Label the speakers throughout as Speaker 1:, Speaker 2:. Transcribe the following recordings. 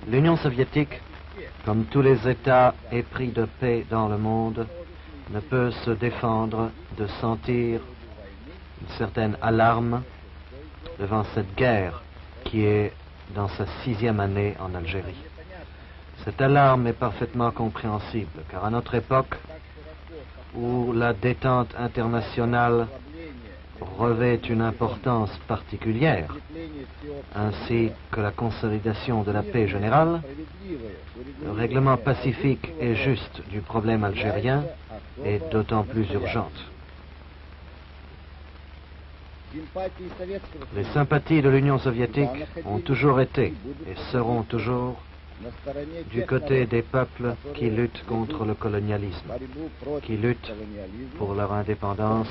Speaker 1: L'Union soviétique, comme tous les États épris de paix dans le monde, ne peut se défendre de sentir une certaine alarme devant cette guerre qui est dans sa 6e année en Algérie. Cette alarme est parfaitement compréhensible, car à notre époque, où la détente internationale revêt une importance particulière, ainsi que la consolidation de la paix générale, le règlement pacifique et juste du problème algérien est d'autant plus urgente. Les sympathies de l'Union soviétique ont toujours été et seront toujours du côté des peuples qui luttent contre le colonialisme, qui luttent pour leur indépendance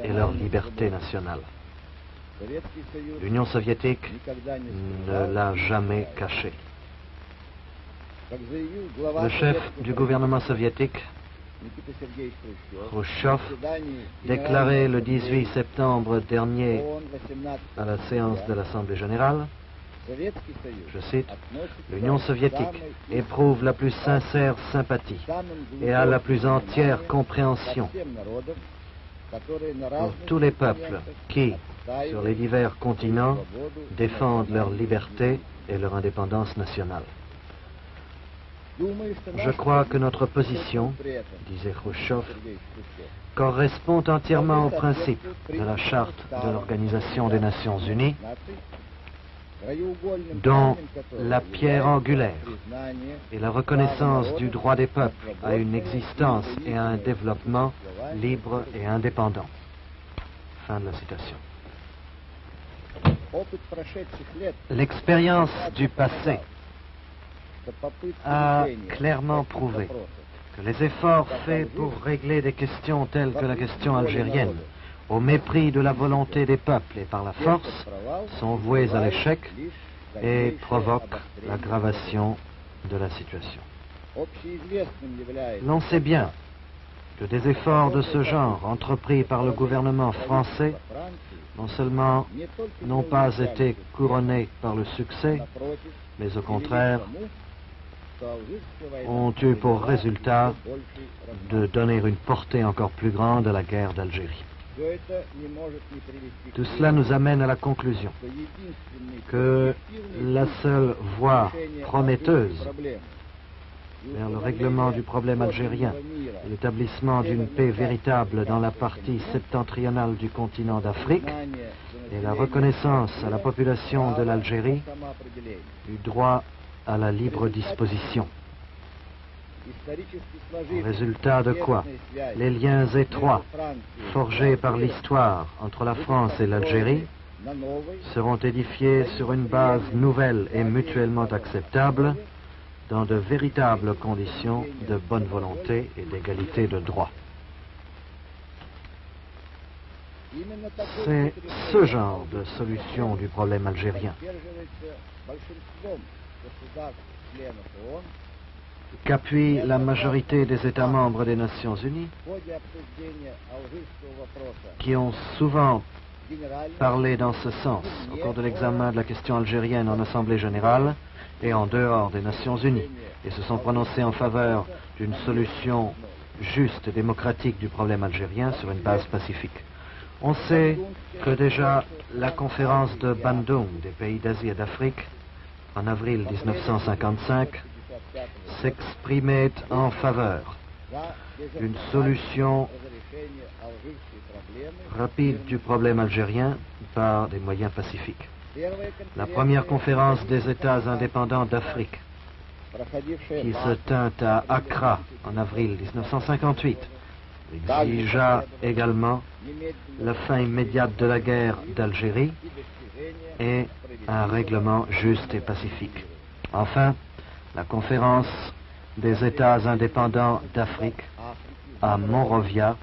Speaker 1: et leur liberté nationale. L'Union soviétique ne l'a jamais caché. Le chef du gouvernement soviétique, Khrouchtchev, déclarait le 18 septembre dernier à la séance de l'Assemblée générale, je cite, « L'Union soviétique éprouve la plus sincère sympathie et a la plus entière compréhension pour tous les peuples qui, sur les divers continents, défendent leur liberté et leur indépendance nationale. Je crois que notre position, disait Khrouchtchev, correspond entièrement au principe de la Charte de l'Organisation des Nations Unies, dont la pierre angulaire est la reconnaissance du droit des peuples à une existence et à un développement libre et indépendant. » Fin de la citation. L'expérience du passé a clairement prouvé que les efforts faits pour régler des questions telles que la question algérienne, au mépris de la volonté des peuples et par la force, sont voués à l'échec et provoquent l'aggravation de la situation. L'on sait bien que des efforts de ce genre entrepris par le gouvernement français non seulement n'ont pas été couronnés par le succès, mais au contraire ont eu pour résultat de donner une portée encore plus grande à la guerre d'Algérie. Tout cela nous amène à la conclusion que la seule voie prometteuse vers le règlement du problème algérien et l'établissement d'une paix véritable dans la partie septentrionale du continent d'Afrique est la reconnaissance à la population de l'Algérie du droit à la libre disposition. En résultat de quoi, les liens étroits forgés par l'histoire entre la France et l'Algérie seront édifiés sur une base nouvelle et mutuellement acceptable dans de véritables conditions de bonne volonté et d'égalité de droit. C'est ce genre de solution du problème algérien qu'appuie la majorité des États membres des Nations Unies, qui ont souvent parlé dans ce sens au cours de l'examen de la question algérienne en Assemblée générale et en dehors des Nations Unies, et se sont prononcés en faveur d'une solution juste et démocratique du problème algérien sur une base pacifique. On sait que déjà la conférence de Bandung des pays d'Asie et d'Afrique, en avril 1955, s'exprimait en faveur d'une solution rapide du problème algérien par des moyens pacifiques. La première conférence des États indépendants d'Afrique, qui se tint à Accra en avril 1958, exigea également la fin immédiate de la guerre d'Algérie et un règlement juste et pacifique. Enfin, la conférence des États indépendants d'Afrique à Monrovia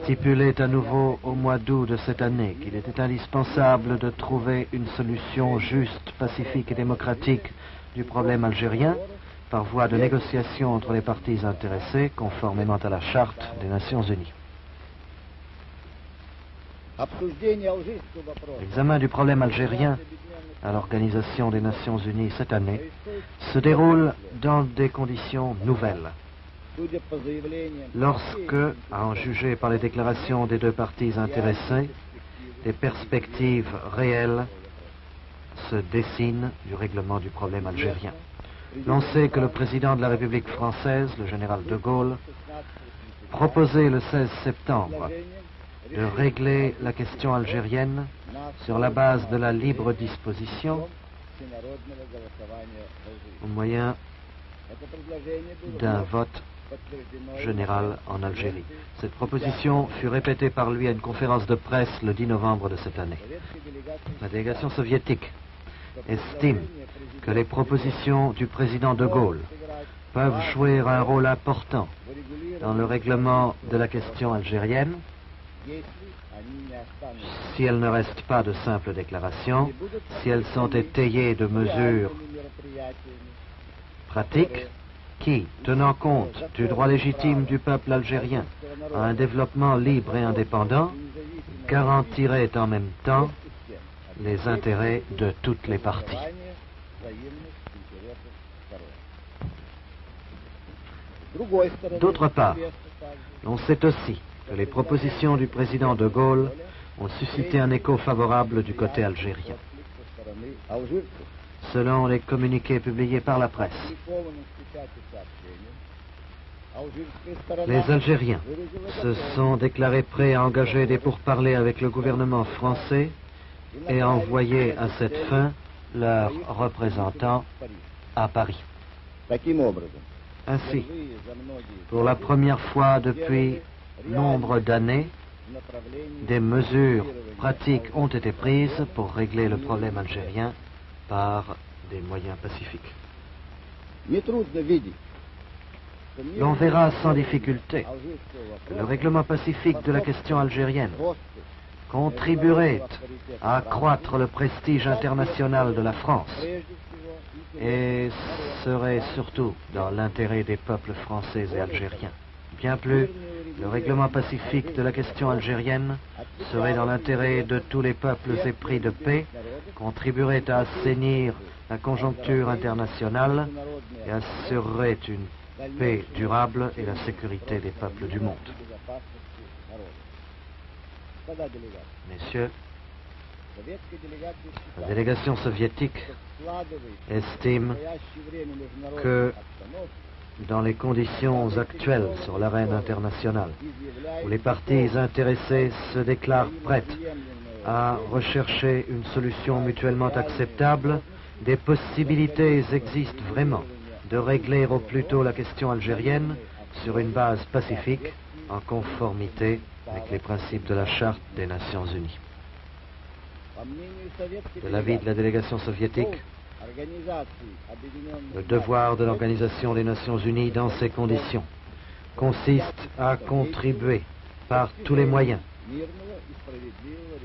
Speaker 1: stipulait à nouveau au mois d'août de cette année qu'il était indispensable de trouver une solution juste, pacifique et démocratique du problème algérien par voie de négociation entre les parties intéressées conformément à la Charte des Nations Unies. L'examen du problème algérien à l'Organisation des Nations Unies cette année se déroule dans des conditions nouvelles. Lorsque, à en juger par les déclarations des deux parties intéressées, des perspectives réelles se dessinent du règlement du problème algérien. L'on sait que le président de la République française, le général de Gaulle, proposait le 16 septembre de régler la question algérienne sur la base de la libre disposition au moyen d'un vote général en Algérie. Cette proposition fut répétée par lui à une conférence de presse le 10 novembre de cette année. La délégation soviétique estime que les propositions du président de Gaulle peuvent jouer un rôle important dans le règlement de la question algérienne si elles ne restent pas de simples déclarations, si elles sont étayées de mesures pratiques qui, tenant compte du droit légitime du peuple algérien à un développement libre et indépendant, garantiraient en même temps les intérêts de toutes les parties. D'autre part, on sait aussi que les propositions du président de Gaulle ont suscité un écho favorable du côté algérien. Selon les communiqués publiés par la presse, les Algériens se sont déclarés prêts à engager des pourparlers avec le gouvernement français et à envoyer à cette fin leurs représentants à Paris. Ainsi, pour la première fois depuis nombre d'années, des mesures pratiques ont été prises pour régler le problème algérien par des moyens pacifiques. L'on verra sans difficulté que le règlement pacifique de la question algérienne contribuerait à accroître le prestige international de la France et serait surtout dans l'intérêt des peuples français et algériens. Bien plus, le règlement pacifique de la question algérienne serait dans l'intérêt de tous les peuples épris de paix, contribuerait à assainir la conjoncture internationale et assurerait une paix durable et la sécurité des peuples du monde. Messieurs, la délégation soviétique estime que dans les conditions actuelles sur l'arène internationale, où les parties intéressées se déclarent prêtes à rechercher une solution mutuellement acceptable, des possibilités existent vraiment de régler au plus tôt la question algérienne sur une base pacifique en conformité avec les principes de la Charte des Nations Unies. De l'avis de la délégation soviétique, le devoir de l'Organisation des Nations Unies dans ces conditions consiste à contribuer par tous les moyens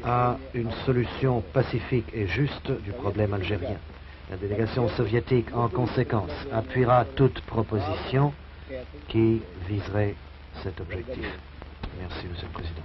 Speaker 1: à une solution pacifique et juste du problème algérien. La délégation soviétique, en conséquence, appuiera toute proposition qui viserait cet objectif. Merci, Monsieur le Président.